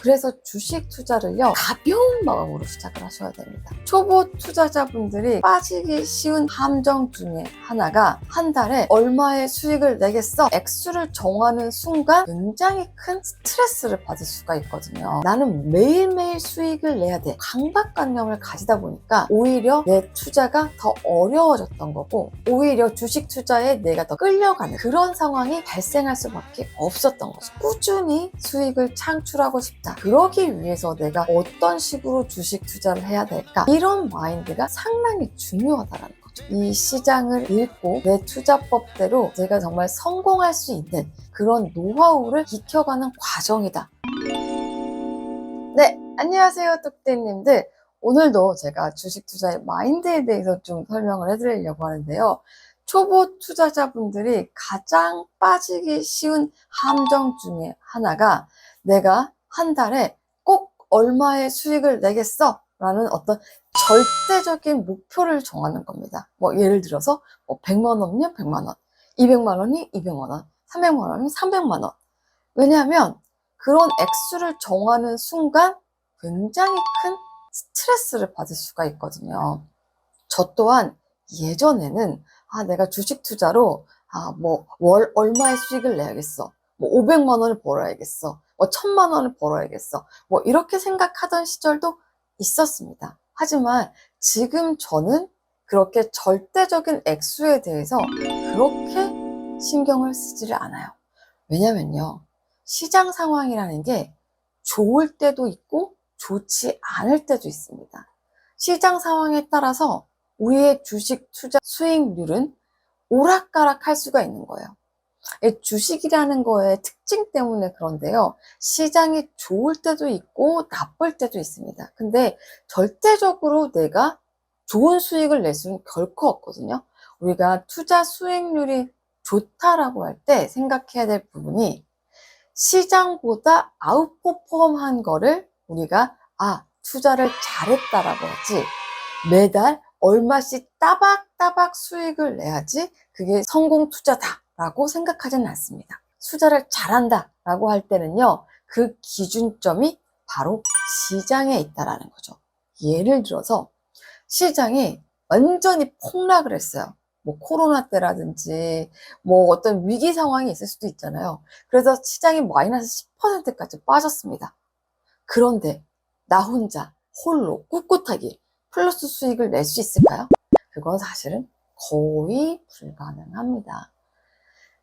그래서 주식 투자를요, 가벼운 마음으로 시작을 하셔야 됩니다. 초보 투자자분들이 빠지기 쉬운 함정 중에 하나가 한 달에 얼마의 수익을 내겠어 액수를 정하는 순간 굉장히 큰 스트레스를 받을 수가 있거든요. 나는 매일매일 수익을 내야 돼, 강박관념을 가지다 보니까 오히려 내 투자가 더 어려워졌던 거고, 오히려 주식 투자에 내가 더 끌려가는 그런 상황이 발생할 수밖에 없었던 거죠. 꾸준히 수익을 창출하고 싶다, 그러기 위해서 내가 어떤 식으로 주식 투자를 해야 될까, 이런 마인드가 상당히 중요하다라는 거죠. 이 시장을 읽고 내 투자법대로 내가 정말 성공할 수 있는 그런 노하우를 익혀가는 과정이다. 네, 안녕하세요 뚝띠님들. 오늘도 제가 주식 투자의 마인드에 대해서 좀 설명을 해드리려고 하는데요. 초보 투자자분들이 가장 빠지기 쉬운 함정 중에 하나가 내가 한 달에 꼭 얼마의 수익을 내겠어 라는 어떤 절대적인 목표를 정하는 겁니다. 뭐 예를 들어서 100만 원이면 100만 원, 200만 원이 200만 원, 300만 원이면 300만 원. 왜냐하면 그런 액수를 정하는 순간 굉장히 큰 스트레스를 받을 수가 있거든요. 저 또한 예전에는 내가 주식 투자로 월 얼마의 수익을 내야겠어, 500만 원을 벌어야겠어, 1000만 원을 벌어야겠어, 이렇게 생각하던 시절도 있었습니다. 하지만 지금 저는 그렇게 절대적인 액수에 대해서 그렇게 신경을 쓰지를 않아요. 왜냐면요, 시장 상황이라는 게 좋을 때도 있고 좋지 않을 때도 있습니다. 시장 상황에 따라서 우리의 주식 투자 수익률은 오락가락 할 수가 있는 거예요. 주식이라는 거의 특징 때문에 그런데요, 시장이 좋을 때도 있고 나쁠 때도 있습니다. 근데 절대적으로 내가 좋은 수익을 낼 수는 결코 없거든요. 우리가 투자 수익률이 좋다라고 할 때 생각해야 될 부분이, 시장보다 아웃퍼폼한 거를 우리가 투자를 잘했다라고 하지, 매달 얼마씩 따박따박 수익을 내야지 그게 성공 투자다라고 생각하지는 않습니다. 투자를 잘한다 라고 할 때는요, 그 기준점이 바로 시장에 있다라는 거죠. 예를 들어서 시장이 완전히 폭락을 했어요. 코로나 때라든지 어떤 위기 상황이 있을 수도 있잖아요. 그래서 시장이 마이너스 10%까지 빠졌습니다. 그런데 나 혼자 홀로 꿋꿋하게 플러스 수익을 낼 수 있을까요? 그건 사실은 거의 불가능합니다.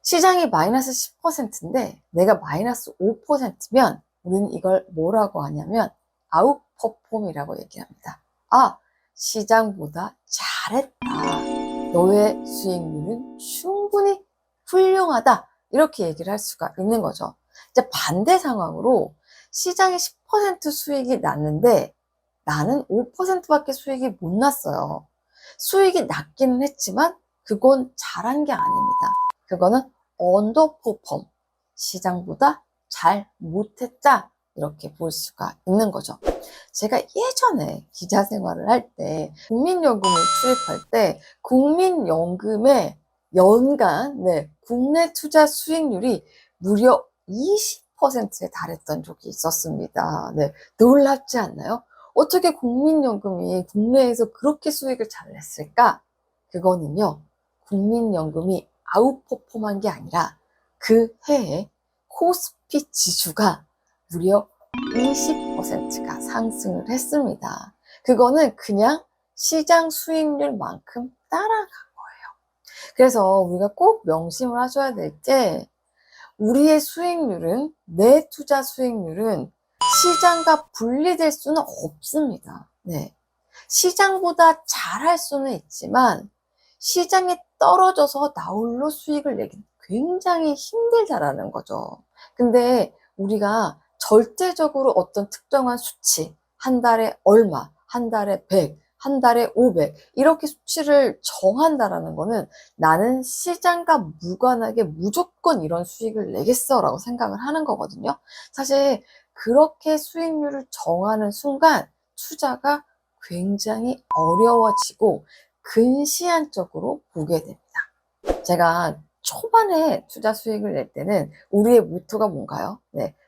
시장이 마이너스 10%인데 내가 마이너스 5%면 우리는 이걸 뭐라고 하냐면 아웃퍼폼이라고 얘기합니다. 시장보다 잘했다, 너의 수익률은 충분히 훌륭하다, 이렇게 얘기를 할 수가 있는 거죠. 이제 반대 상황으로 시장이 10% 수익이 났는데 나는 5%밖에 수익이 못 났어요. 수익이 났기는 했지만 그건 잘한 게 아닙니다. 그거는 언더퍼폼, 시장보다 잘 못했다, 이렇게 볼 수가 있는 거죠. 제가 예전에 기자 생활을 할 때 국민연금을 출입할 때 국민연금의 연간 국내 투자 수익률이 무려 20%에 달했던 적이 있었습니다. 놀랍지 않나요? 어떻게 국민연금이 국내에서 그렇게 수익을 잘 냈을까? 그거는요, 국민연금이 아웃퍼폼한 게 아니라 그 해에 코스피 지수가 무려 20%가 상승을 했습니다. 그거는 그냥 시장 수익률만큼 따라간 거예요. 그래서 우리가 꼭 명심을 하셔야 될 게, 우리의 수익률은, 내 투자 수익률은 시장과 분리될 수는 없습니다. 시장보다 잘할 수는 있지만 시장이 떨어져서 나 홀로 수익을 내기 굉장히 힘들다라는 거죠. 근데 우리가 절대적으로 어떤 특정한 수치, 한 달에 얼마, 한 달에 100, 한 달에 500, 이렇게 수치를 정한다라는 거는 나는 시장과 무관하게 무조건 이런 수익을 내겠어 라고 생각을 하는 거거든요. 사실 그렇게 수익률을 정하는 순간 투자가 굉장히 어려워지고 근시안적으로 보게 됩니다. 제가 초반에 투자 수익을 낼 때는 우리의 모토가 뭔가요?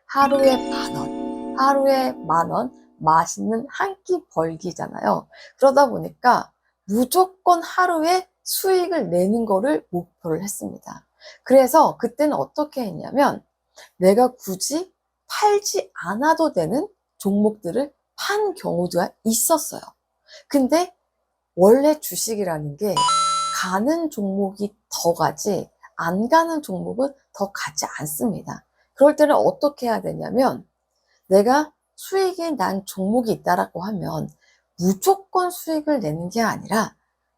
하루에 10,000원, 하루에 10,000원, 맛있는 한 끼 벌기잖아요. 그러다 보니까 무조건 하루에 수익을 내는 거를 목표를 했습니다. 그래서 그때는 어떻게 했냐면 내가 굳이 팔지 않아도 되는 종목들을 판 경우도 있었어요. 근데 원래 주식이라는 게 가는 종목이 더 가지 안 가는 종목은 더 가지 않습니다. 그럴 때는 어떻게 해야 되냐면 내가 수익이 난 종목이 있다라고 하면 무조건 수익을 내는 게 아니라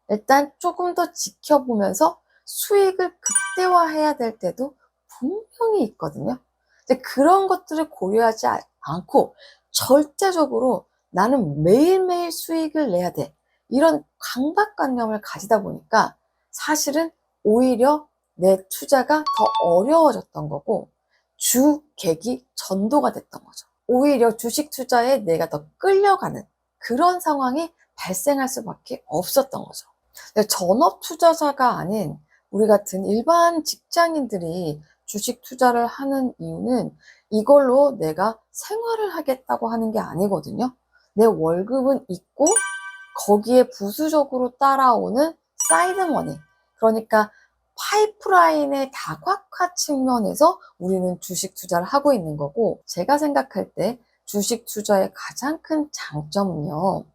일단 조금 더 지켜보면서 수익을 극대화해야 될 때도 분명히 있거든요. 근데 그런 것들을 고려하지 않고 절대적으로 나는 매일매일 수익을 내야 돼. 이런 강박관념을 가지다 보니까 사실은 오히려 내 투자가 더 어려워졌던 거고 주객이 전도가 됐던 거죠. 오히려 주식 투자에 내가 더 끌려가는 그런 상황이 발생할 수밖에 없었던 거죠. 전업 투자자가 아닌 우리 같은 일반 직장인들이 주식 투자를 하는 이유는 이걸로 내가 생활을 하겠다고 하는 게 아니거든요. 내 월급은 있고 거기에 부수적으로 따라오는 사이드머니, 그러니까 파이프라인의 다각화 측면에서 우리는 주식 투자를 하고 있는 거고, 제가 생각할 때 주식 투자의 가장 큰 장점은요,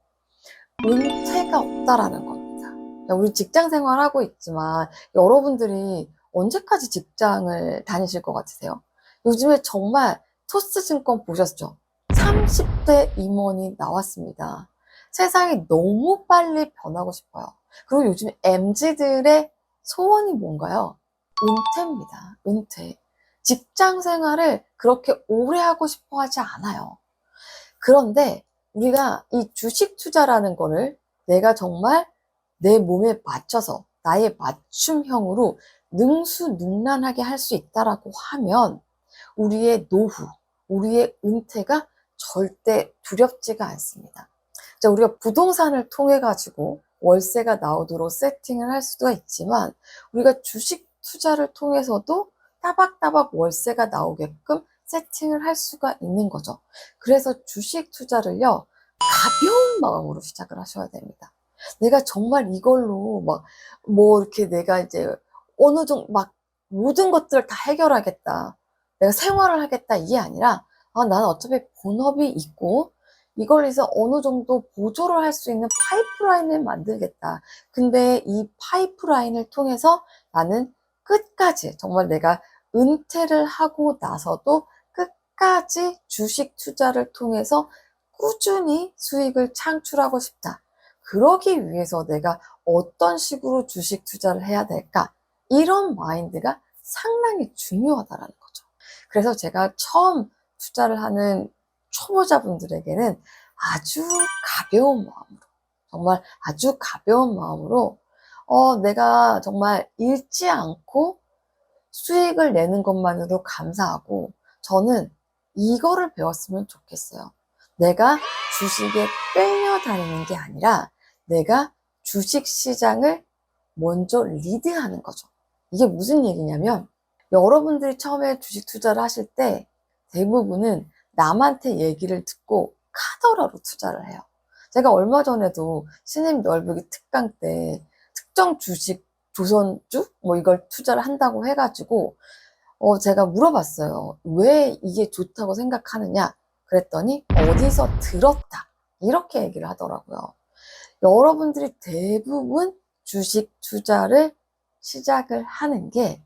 은퇴가 없다라는 겁니다. 우리 직장 생활하고 있지만 여러분들이 언제까지 직장을 다니실 것 같으세요? 요즘에 정말 토스증권 보셨죠? 30대 임원이 나왔습니다. 세상이 너무 빨리 변하고 싶어요. 그리고 요즘 MZ들의 소원이 뭔가요? 은퇴입니다. 은퇴. 직장 생활을 그렇게 오래 하고 싶어 하지 않아요. 그런데 우리가 이 주식 투자라는 거를 내가 정말 내 몸에 맞춰서 나의 맞춤형으로 능수능란하게 할 수 있다라고 하면 우리의 노후, 우리의 은퇴가 절대 두렵지가 않습니다. 자, 우리가 부동산을 통해 가지고 월세가 나오도록 세팅을 할 수도 있지만 우리가 주식 투자를 통해서도 따박따박 월세가 나오게끔 세팅을 할 수가 있는 거죠. 그래서 주식 투자를요, 가벼운 마음으로 시작을 하셔야 됩니다. 내가 정말 이걸로 이렇게 내가 이제 어느 정도 모든 것들을 다 해결하겠다. 내가 생활을 하겠다. 이게 아니라, 나는 어차피 본업이 있고, 이걸 해서 어느 정도 보조를 할 수 있는 파이프라인을 만들겠다. 근데 이 파이프라인을 통해서 나는 끝까지, 정말 내가 은퇴를 하고 나서도 끝까지 주식 투자를 통해서 꾸준히 수익을 창출하고 싶다. 그러기 위해서 내가 어떤 식으로 주식 투자를 해야 될까? 이런 마인드가 상당히 중요하다라는 거죠. 그래서 제가 처음 투자를 하는 초보자분들에게는 아주 가벼운 마음으로, 정말 아주 가벼운 마음으로, 내가 정말 잃지 않고 수익을 내는 것만으로도 감사하고, 저는 이거를 배웠으면 좋겠어요. 내가 주식에 끌려다니는 게 아니라 내가 주식 시장을 먼저 리드하는 거죠. 이게 무슨 얘기냐면 여러분들이 처음에 주식 투자를 하실 때 대부분은 남한테 얘기를 듣고 카더라로 투자를 해요. 제가 얼마 전에도 신임 넓기 특강 때 특정 주식 조선주 이걸 투자를 한다고 해가지고 제가 물어봤어요. 왜 이게 좋다고 생각하느냐? 그랬더니 어디서 들었다. 이렇게 얘기를 하더라고요. 여러분들이 대부분 주식 투자를 시작을 하는 게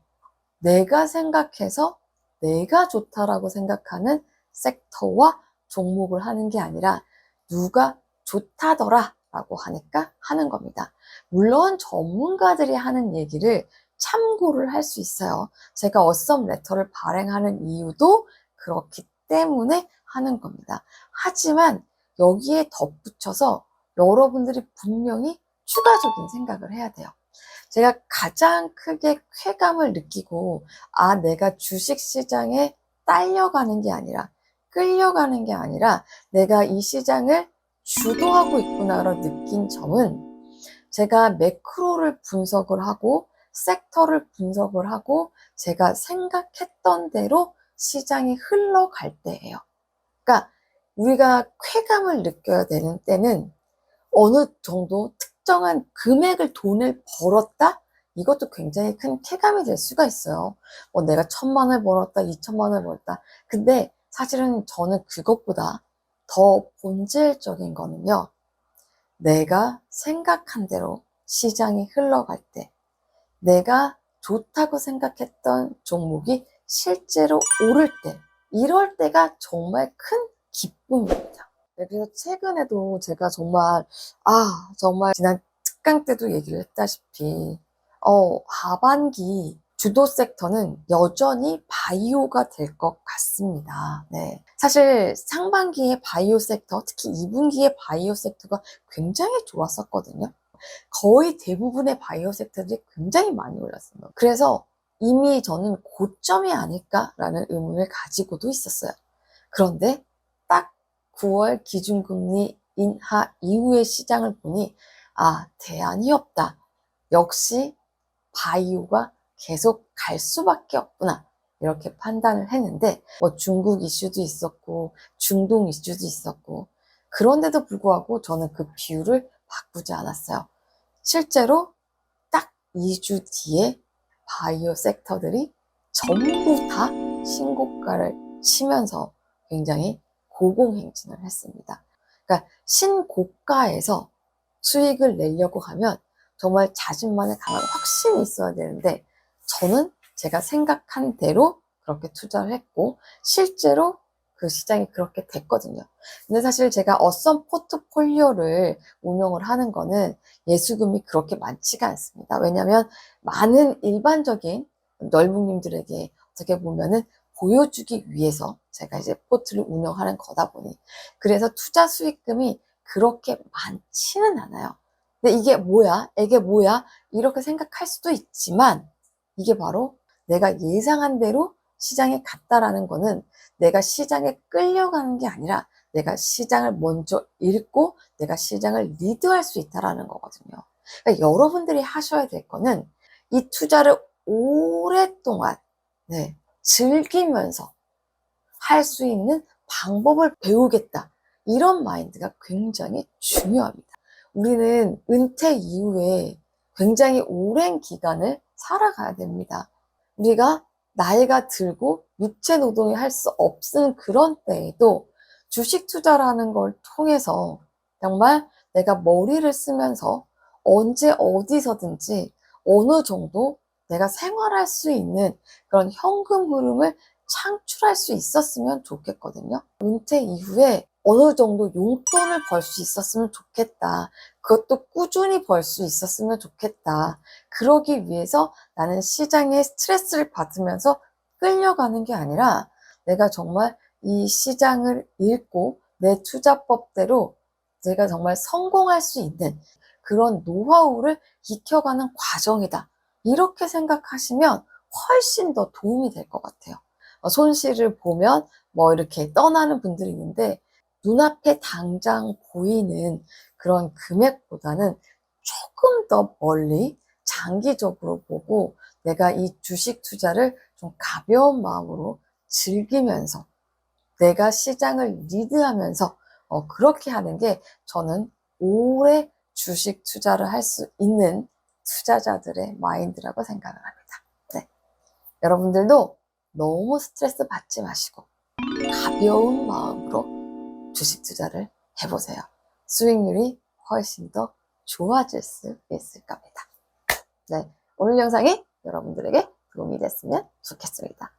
내가 생각해서 내가 좋다라고 생각하는 섹터와 종목을 하는 게 아니라 누가 좋다더라 라고 하니까 하는 겁니다. 물론 전문가들이 하는 얘기를 참고를 할 수 있어요. 제가 어썸 레터를 발행하는 이유도 그렇기 때문에 하는 겁니다. 하지만 여기에 덧붙여서 여러분들이 분명히 추가적인 생각을 해야 돼요. 제가 가장 크게 쾌감을 느끼고, 내가 주식 시장에 딸려가는 게 아니라, 끌려가는 게 아니라, 내가 이 시장을 주도하고 있구나로 느낀 점은, 제가 매크로를 분석을 하고, 섹터를 분석을 하고, 제가 생각했던 대로 시장이 흘러갈 때예요. 그러니까 우리가 쾌감을 느껴야 되는 때는 어느 정도 특정한 금액을 돈을 벌었다? 이것도 굉장히 큰 쾌감이 될 수가 있어요. 내가 1,000만 원을 벌었다, 2,000만 원을 벌었다. 근데 사실은 저는 그것보다 더 본질적인 거는요. 내가 생각한 대로 시장이 흘러갈 때, 내가 좋다고 생각했던 종목이 실제로 오를 때, 이럴 때가 정말 큰 기쁨입니다. 네, 그래서 최근에도 제가 정말 지난 특강 때도 얘기를 했다시피, 하반기 주도 섹터는 여전히 바이오가 될 것 같습니다. 네. 사실 상반기에 바이오 섹터, 특히 2분기에 바이오 섹터가 굉장히 좋았었거든요. 거의 대부분의 바이오 섹터들이 굉장히 많이 올랐어요. 그래서 이미 저는 고점이 아닐까라는 의문을 가지고도 있었어요. 그런데 딱 9월 기준금리 인하 이후의 시장을 보니 대안이 없다. 역시 바이오가 계속 갈 수밖에 없구나. 이렇게 판단을 했는데 중국 이슈도 있었고 중동 이슈도 있었고 그런데도 불구하고 저는 그 비율을 바꾸지 않았어요. 실제로 딱 2주 뒤에 바이오 섹터들이 전부 다 신고가를 치면서 굉장히 고공행진을 했습니다. 그러니까 신고가에서 수익을 내려고 하면 정말 자신만의 강한 확신이 있어야 되는데 저는 제가 생각한 대로 그렇게 투자를 했고 실제로 그 시장이 그렇게 됐거든요. 근데 사실 제가 어썸 포트폴리오를 운영을 하는 거는 예수금이 그렇게 많지가 않습니다. 왜냐하면 많은 일반적인 널붕님들에게 어떻게 보면은 보여주기 위해서 제가 이제 포트를 운영하는 거다 보니 그래서 투자 수익금이 그렇게 많지는 않아요. 근데 이게 뭐야? 이렇게 생각할 수도 있지만 이게 바로 내가 예상한 대로 시장에 갔다라는 거는 내가 시장에 끌려가는 게 아니라 내가 시장을 먼저 읽고 내가 시장을 리드할 수 있다라는 거거든요. 그러니까 여러분들이 하셔야 될 거는 이 투자를 오랫동안 즐기면서 할 수 있는 방법을 배우겠다. 이런 마인드가 굉장히 중요합니다. 우리는 은퇴 이후에 굉장히 오랜 기간을 살아가야 됩니다. 우리가 나이가 들고 육체 노동이 할 수 없는 그런 때에도 주식 투자라는 걸 통해서 정말 내가 머리를 쓰면서 언제 어디서든지 어느 정도 내가 생활할 수 있는 그런 현금 흐름을 창출할 수 있었으면 좋겠거든요. 은퇴 이후에 어느 정도 용돈을 벌 수 있었으면 좋겠다. 그것도 꾸준히 벌 수 있었으면 좋겠다. 그러기 위해서 나는 시장에 스트레스를 받으면서 끌려가는 게 아니라 내가 정말 이 시장을 읽고 내 투자법대로 내가 정말 성공할 수 있는 그런 노하우를 익혀가는 과정이다. 이렇게 생각하시면 훨씬 더 도움이 될 것 같아요. 손실을 보면 이렇게 떠나는 분들이 있는데 눈앞에 당장 보이는 그런 금액보다는 조금 더 멀리 장기적으로 보고 내가 이 주식 투자를 좀 가벼운 마음으로 즐기면서 내가 시장을 리드하면서 그렇게 하는 게 저는 오래 주식 투자를 할 수 있는 투자자들의 마인드라고 생각을 합니다. 네. 여러분들도 너무 스트레스 받지 마시고 가벼운 마음으로 주식 투자를 해보세요. 수익률이 훨씬 더 좋아질 수 있을 겁니다. 네, 오늘 영상이 여러분들에게 도움이 됐으면 좋겠습니다.